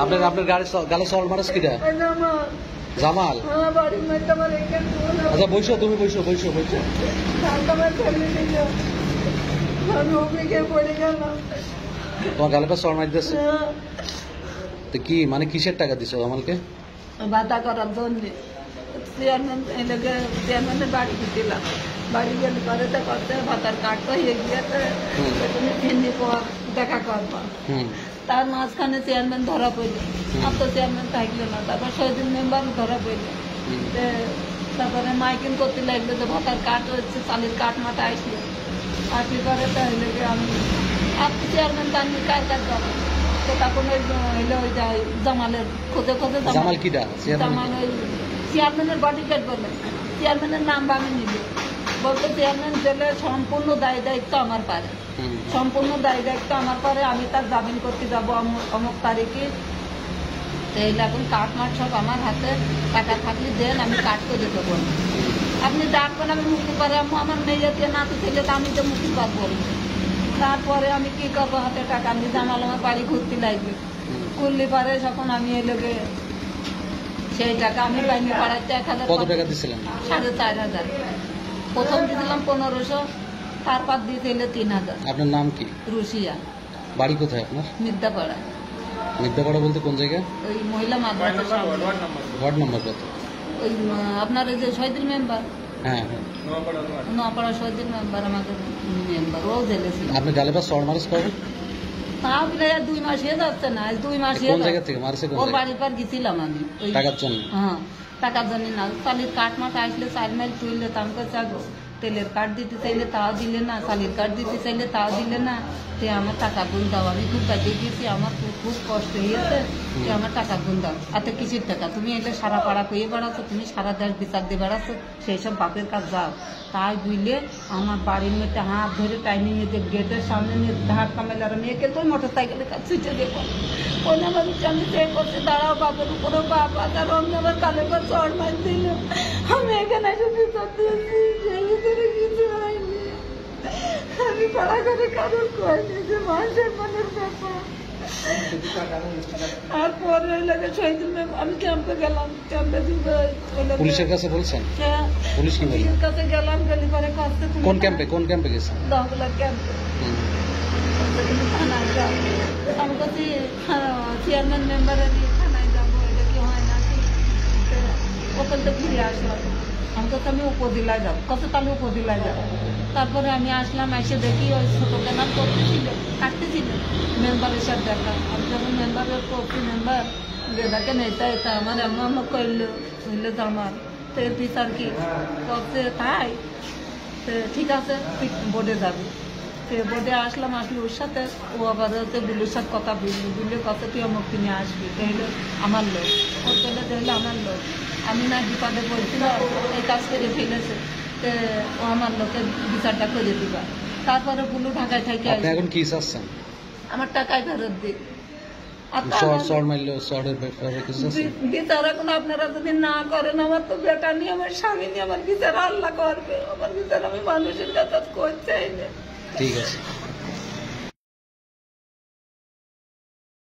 আপনার আপনার গালে সল মারাস কিটা? জামাল। আচ্ছা বইসো, তুমি বইসো বইসো বইসো। তোমার গালে পা সল মারি দিচ্ছে তো কি মানে কিসের টাকা দিছো জামালকে? বাধা করার জন্য চেয়ারম্যানের বাড়ি দিলাম, বাড়ি গেলে পরে তো করতে ভাতার কাটতে হয়ে গিয়েছে তুমি ফিরনি পর দেখা করবা। তার মাঝখানে চেয়ারম্যান ধরা পড়ল, আর তো চেয়ারম্যান থাকলো না। তারপর শহীদুল মেম্বার ধরা পড়ল, তারপরে মাইকিং করতে লাগলো যে ভাতার কাট হচ্ছে, চালের কাঠ মাথা আসলো। আসলে পরে তো হইলে আমি আপনি চেয়ারম্যান তো আমি কার কাজ যাবো, তো তখন হইলে ওই যায় জামালের খোঁজে খোঁজে জামাল কিটা? জামাল ওই চেয়ারম্যানের বডিগার্ড বলে, চেয়ারম্যানের নাম আমি নিবে বলতে চেয়ারম্যান জেলে সম্পূর্ণ দায় দায়িত্ব আমার পারে, সম্পূর্ণ দায় দায়িত্ব আমার পারে। আমি তার জামিন করতে যাবো অমুক তারিখে, তাইলে এখন কাঠ মাঠ সব আমার হাতে, টাকা থাকলে দেন আমি কাঠ করে দিতে বলবো। আপনি ডাকবেন আমি মুক্তি পারে, আমার মেয়ে দিয়ে নাতি ছেলে তো আমি তো মুক্তি পাবো। তারপরে আমি কি করবো, হাতে টাকা আমি জামাল আমার বাড়ি ঘুরতে লাগবে, করলে পারে যখন আমি এলোকে সেই টাকা আমি বাইনে পাড়াইতে 1,000। কত টাকা দিছিলেন? 4,500। প্রথম দিয়েছিলাম 1500, তারপর দিতে এলে 3,000। আপনার নাম কি? রুশিয়া। বাড়ি কোথায় আপনার? মিদ্যাপাড়া। মিদ্যাপাড়া বলতে কোন জায়গায়? ওই মহিলা মাদ্রাসা। ওয়ার্ড নম্বর কত? ওই আপনার ওই যে শহীদুল মেম্বার। হ্যাঁ নোয়াপাড়া শহীদুল মেম্বার আমাদের মেম্বার, ও জেলে ছিল। আপনি গালে পা সর মারিস কবে? তা বলে 2 মাস হয়ে যাচ্ছে না, 2 মাস কোন জায়গা থেকে মারছে? ওর বাড়ির পর গেছিলাম আমি টাকার জন্য। হ্যাঁ টাকার জন্য না, চালের কাঠ মাঠ আসলে 4 মাইল তুললে তো আমাকে চাগো, তেলের কাঠ দিতে চাইলে তাও দিলে না, চালের কাঠ দিতে চাইলে তাও দিলে না। তে আমার টাকা গুণ দাও, আমি খুব কাজে গেছি, আমার খুব কষ্ট হয়েছে, যে আমার টাকা গুণ দাও। এত কিসের টাকা? তুমি এলে সারা পাড়া কইয়ে বেড়াচ্ছ, তুমি সারা দেশ বিচার দিয়ে বেড়াচ্ছ, সেই সব বাপের কাজ যাও। তাই বুঝলে আমার বাড়ির মেয়েটা হাত ধরে টাইনি নিয়ে যে গেটের সামনে নিয়ে ধাক্কা মেলে, আর মেয়েকে তো মোটর সাইকেলের কাছে ছুটে দেখো, ওই আমার আমি সে করছে দাঁড়াও বাপের উপরেও বাপ আছে, আর অন্য আমার কালের পর চড় মার দিল। আমি এখানে এসে বিচার দিয়েছি, কিছু হয়নি, আমি পাড়া করে কারোর কয়নি, যে মানুষের মনের ব্যাপার। আর পরে লাগে শহীদুল মেম্বার, আমি ক্যাম্পে গেলাম, ক্যাম্পে পুলিশের কাছে বলছেন? পুলিশ কি বলে? পুলিশের কাছে গেলাম, গেলে পরে কাছে কোন ক্যাম্পে? কোন ক্যাম্পে গেছেন? দহগুলার ক্যাম্পে। আমি কাছে চেয়ারম্যান মেম্বারের থানায় যাবো, এটা কি হয় নাকি? ওখান থেকে ঘুরে আসলাম, আমি কাছে আমি উপজেলায় যাবো, কত তাহলে উপজেলায় যাবো। তারপরে আমি আসলাম, এসে দেখি ওই ছোটো কেনাল করতেছিল, কাটতেছিল, মেম্বারের সাথে দেখা। আমি যখন মেম্বারের করছি, মেম্বার যে দেখেন এটা এটা আমার এমন করলো, হইলে তো আমার তো এর বিচার কি করছে তাই, তো ঠিক আছে তুই বোর্ডে যাবি। সে বোর্ডে আসলাম, আসলে ওর সাথে ও আবার হচ্ছে বুলুর সাথে কথা বুঝলি, বুঝলে কথা তুই অমুক কিনে আসবি, তো হইলো আমার লোক, ওর পেলে হইলো আমার লোক। আমি না বিপদে পড়ছিলাম, এই কাজ করে ফেলেছে, তো ও আমার লোকের বিচারটা করে দিবা। তারপরে বুলু ঢাকায় থাকে। এখন কি চাচ্ছেন? আমার টাকায় ফেরত দিই। বিচার এখন আপনারা যদি না করেন, আমার তো বেটা নিয়ে, আমার স্বামী নিয়ে আমার বিচার আল্লাহ করবে, আমার বিচার আমি মানুষের কাছে করতে চাই না। ঠিক আছে।